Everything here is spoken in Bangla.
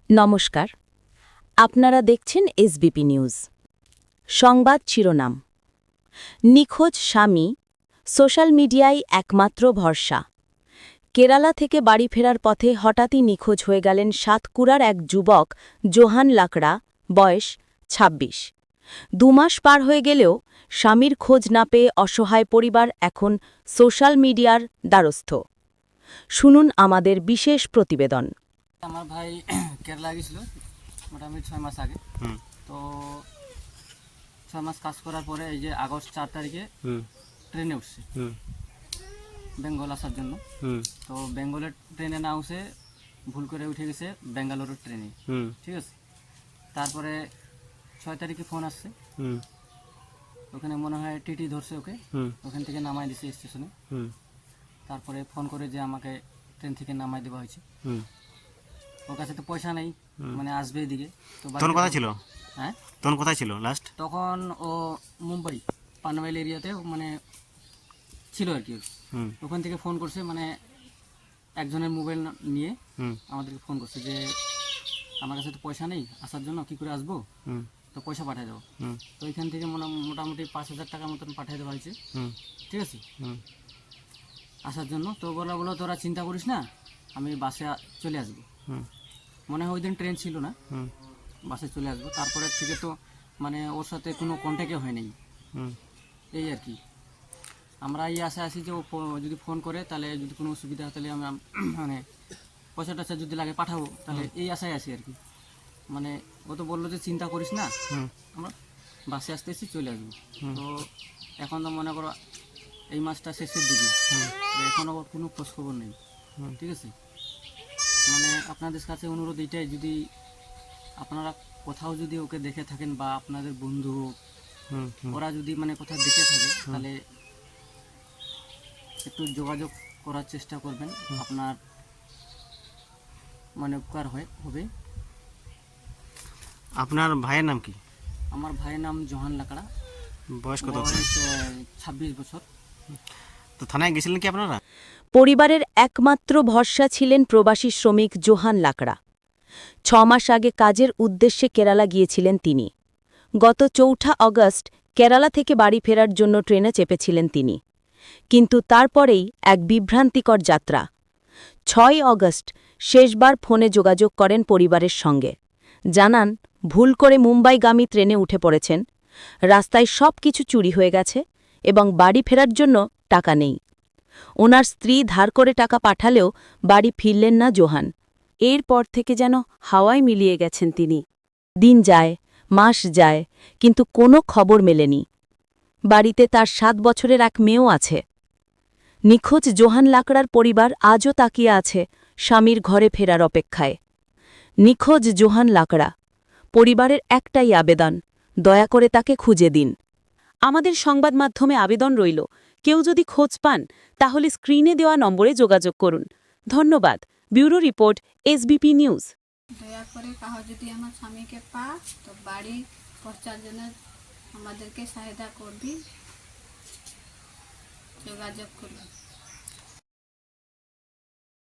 নমস্কার, আপনারা দেখছেন এসবিপি নিউজ। সংবাদ শিরোনাম: নিখোঁজ স্বামী, সোশ্যাল মিডিয়ায় একমাত্র ভরসা। কেরালা থেকে বাড়ি ফেরার পথে হঠাৎই নিখোঁজ হয়ে গেলেন সাতকুরার এক যুবক জোহান লাকড়া, বয়স ২৬। ২ মাস পার হয়ে গেলেও স্বামীর খোঁজ না পেয়ে অসহায় পরিবার এখন সোশ্যাল মিডিয়ার দ্বারস্থ। শুনুন আমাদের বিশেষ প্রতিবেদন। আমার ভাই কেরালা গেছিল মোটামুটি 6 মাস আগে। তো 6 মাস কাজ করার পরে এই যে আগস্ট 4 তারিখে ট্রেনে উঠছে বেঙ্গল আসার জন্য। তো বেঙ্গলের ট্রেনে না উঠে ভুল করে উঠে গেছে বেঙ্গালুরুর ট্রেনে। ঠিক আছে, তারপরে 6 তারিখে ফোন আসছে, ওখানে মনে হয় টিটি ধরছে ওকে, ওখান থেকে নামাই দিছে স্টেশনে। তারপরে ফোন করে যে আমাকে ট্রেন থেকে নামাই দেওয়া হয়েছে। ওর কাছে তো পয়সা নেই, মানে আসবে এদিকে। তো তখন কোথায় ছিল? হ্যাঁ, তখন কোথায় ছিল লাস্ট? তখন ও মুম্বাই পানভেল এরিয়াতে মানে ছিল আর কি। ওখান থেকে ফোন করছে, মানে একজনের মোবাইল নিয়ে আমাদেরকে ফোন করছে যে আমার কাছে তো পয়সা নেই আসার জন্য, কি করে আসবো, তো পয়সা পাঠিয়ে দেবো। তো এখান থেকে মোটামুটি 5,000 টাকার মতন পাঠিয়ে দেওয়া হয়েছে। ঠিক আছে, আসার জন্য। তো বলো তোরা চিন্তা করিস না, আমি বাসে চলে আসবো। মনে হয় ওই দিন ট্রেন ছিল না, বাসে চলে আসবো। তারপরে থেকে তো মানে ওর সাথে কোনো কন্ট্যাক্টে হয় নাই, এই আর কি। আমরা এই আশা আছি যে ও যদি ফোন করে তাহলে যদি কোনো অসুবিধা হয় তাহলে আমরা মানে পয়সা টয়সা যদি লাগে পাঠাবো, তাহলে এই আশায় আছি আর কি। মানে ও তো বললো যে চিন্তা করিস না, আমরা বাসে আসতে এসে চলে আসবো। তো এখন তো মনে করো এই মাসটা শেষের দিকে, এখনও কোনো খোঁজখবর নেই। ঠিক আছে, মানে আপনাদের কাছে অনুরোধ এইটাই, যদি আপনারা কোথাও যদি ওকে দেখে থাকেন বা আপনাদের বন্ধু ওরা যদি মানে কোথাও দেখে থাকে, তাহলে একটু যোগাযোগ করার চেষ্টা করবেন, আপনার মানে উপকার হবে। আপনার ভাইয়ের নাম কি? আমার ভাইয়ের নাম জোহান লাকড়া, বয়স কত? 26 বছর। তো থানায় গেছিলেন কি আপনারা? পরিবারের একমাত্র ভরসা ছিলেন প্রবাসী শ্রমিক জোহান লাকড়া। 6 মাস আগে কাজের উদ্দেশ্যে কেরালা গিয়েছিলেন তিনি। গত 4 আগস্ট কেরালা থেকে বাড়ি ফেরার জন্য ট্রেনে চেপেছিলেন তিনি, কিন্তু তারপরেই এক বিভ্রান্তিকর যাত্রা। 6 আগস্ট শেষবার ফোনে যোগাযোগ করেন পরিবারের সঙ্গে, জানান ভুল করে মুম্বাইগামী ট্রেনে উঠে পড়েছেন, রাস্তায় সব কিছু চুরি হয়ে গেছে এবং বাড়ি ফেরার জন্য টাকা নেই। ওনার স্ত্রী ধার করে টাকা পাঠালেও বাড়ি ফিরলেন না জোহান। এরপর থেকে যেন হাওয়ায় মিলিয়ে গেছেন তিনি। দিন যায়, মাস যায়, কিন্তু কোনো খবর মেলেনি। বাড়িতে তার 7 বছরের এক মেয়েও আছে। নিখোঁজ জোহান লাকড়ার পরিবার আজও তাকিয়ে আছে স্বামীর ঘরে ফেরার অপেক্ষায়। নিখোঁজ জোহান লাকড়া, পরিবারের একটাই আবেদন, দয়া করে তাকে খুঁজে দিন। আমাদের সংবাদ মাধ্যমে আবেদন রইল, কেউ যদি খোঁজ পান তাহলে স্ক্রিনে দেওয়া নম্বরে যোগাযোগ করুন। ধন্যবাদ। Bureau report, SBP news. দয়া করে কাহো যদি আমার স্বামীকে পা তো বাড়ি পৌঁছার জন্য আমাদেরকে সহায়তা করবি, যোগাযোগ করবি।